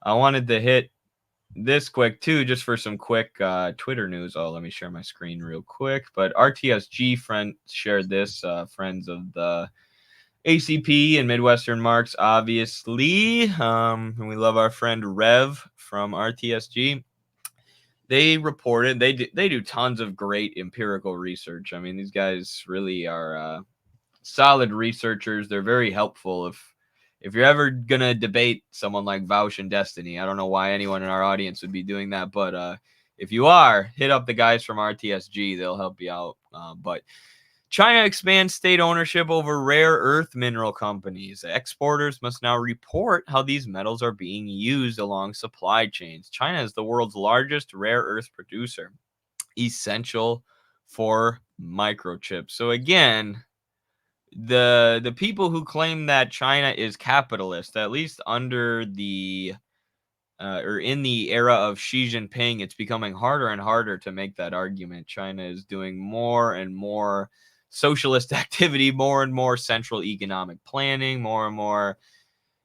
I wanted to hit this quick too, just for some quick Twitter news. Oh, let me share my screen real quick. But RTSG friend shared this, friends of the ACP and Midwestern Marks, obviously. And we love our friend Rev from RTSG. They reported they do tons of great empirical research. I mean, these guys really are solid researchers. They're very helpful. If you're ever gonna debate someone like Vaush and Destiny, I don't know why anyone in our audience would be doing that, but if you are, hit up the guys from RTSG. They'll help you out. But China expands state ownership over rare earth mineral companies. Exporters must now report how these metals are being used along supply chains. China is the world's largest rare earth producer, essential for microchips. So again, the people who claim that China is capitalist, at least under the or in the era of Xi Jinping, it's becoming harder and harder to make that argument. China is doing more and more socialist activity, more and more central economic planning, more and more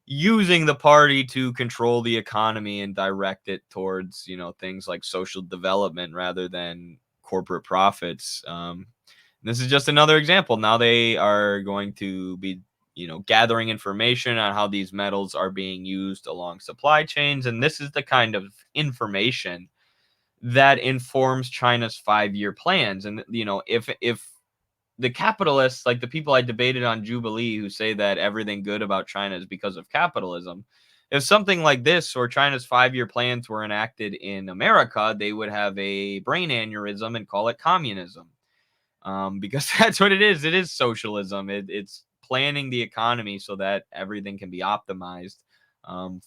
using the party to control the economy and direct it towards, things like social development rather than corporate profits. This is just another example. Now they are going to be, gathering information on how these metals are being used along supply chains. And this is the kind of information that informs China's 5-year plans. And, if the capitalists, like the people I debated on Jubilee, who say that everything good about China is because of capitalism, if something like this or China's 5-year plans were enacted in America, they would have a brain aneurysm and call it communism. Because that's what it is. It is socialism. It's planning the economy so that everything can be optimized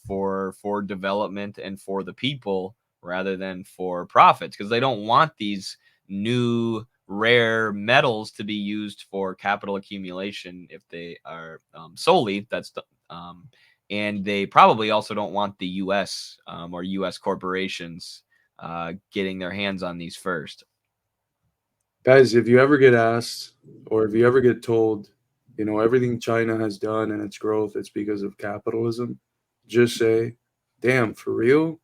for development and for the people rather than for profits, because they don't want these new rare metals to be used for capital accumulation if they are solely. And they probably also don't want the U.S. Or U.S. corporations getting their hands on these first. Guys, if you ever get asked or if you ever get told, everything China has done and its growth, it's because of capitalism, just say, damn, for real?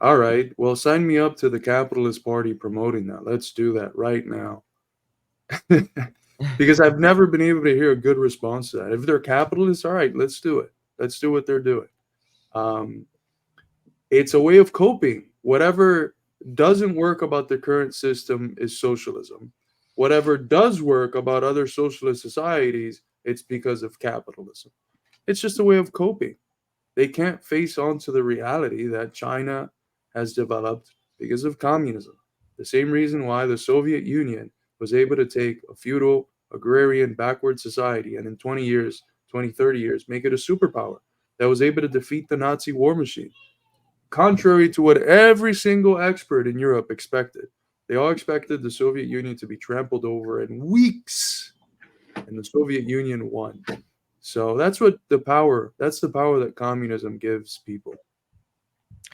All right, well, sign me up to the Capitalist Party promoting that. Let's do that right now. Because I've never been able to hear a good response to that. If they're capitalists, all right, let's do it. Let's do what they're doing. Um, it's a way of coping. Whatever doesn't work about the current system is socialism. Whatever does work about other socialist societies, it's because of capitalism. It's just a way of coping. They can't face on to the reality that China has developed because of communism. The same reason why the Soviet Union was able to take a feudal, agrarian, backward society and in 20 years, 20, 30 years, make it a superpower that was able to defeat the Nazi war machine. Contrary to what every single expert in Europe expected. They all expected the Soviet Union to be trampled over in weeks, and the Soviet Union won. So that's the power that communism gives people.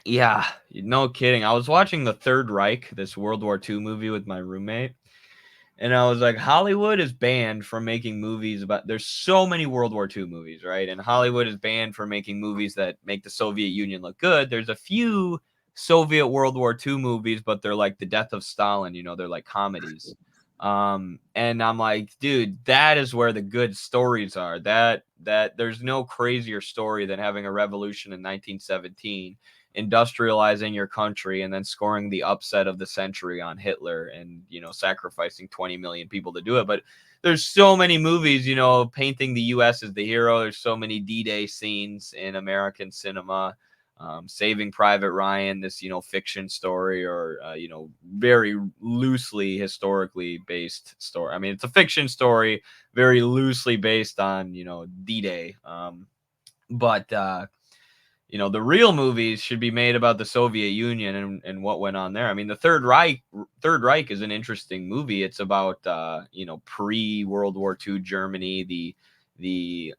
Yeah, no kidding. I was watching the Third Reich, this World War II movie with my roommate, and I was like, Hollywood is banned from making movies about. There's so many World War II movies, right? And Hollywood is banned from making movies that make the Soviet Union look good. There's a few Soviet World War II movies, but they're like The Death of Stalin. They're like comedies. And I'm like, dude, that is where the good stories are. That there's no crazier story than having a revolution in 1917, industrializing your country, and then scoring the upset of the century on Hitler and, sacrificing 20 million people to do it. But there's so many movies, painting the US as the hero. There's so many D-Day scenes in American cinema. Saving Private Ryan, this, fiction story, or, very loosely historically based story. I mean, it's a fiction story, very loosely based on, D-Day. But the real movies should be made about the Soviet Union and what went on there. I mean, the Third Reich is an interesting movie. It's about pre-World War II Germany, the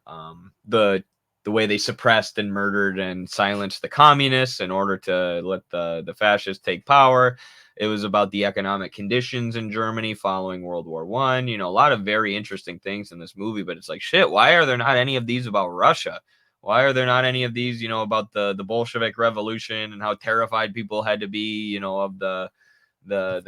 way they suppressed and murdered and silenced the communists in order to let the fascists take power. It was about the economic conditions in Germany following World War I. A lot of very interesting things in this movie, but it's like, shit, why are there not any of these about Russia? Why are there not any of these, about the Bolshevik Revolution and how terrified people had to be, of the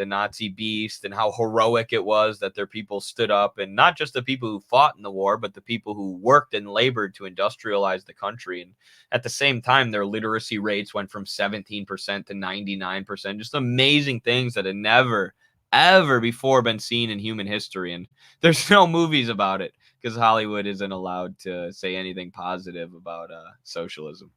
Nazi beast and how heroic it was that their people stood up, and not just the people who fought in the war, but the people who worked and labored to industrialize the country. And at the same time, their literacy rates went from 17% to 99%. Just amazing things that had never, ever before been seen in human history. And there's no movies about it because Hollywood isn't allowed to say anything positive about socialism.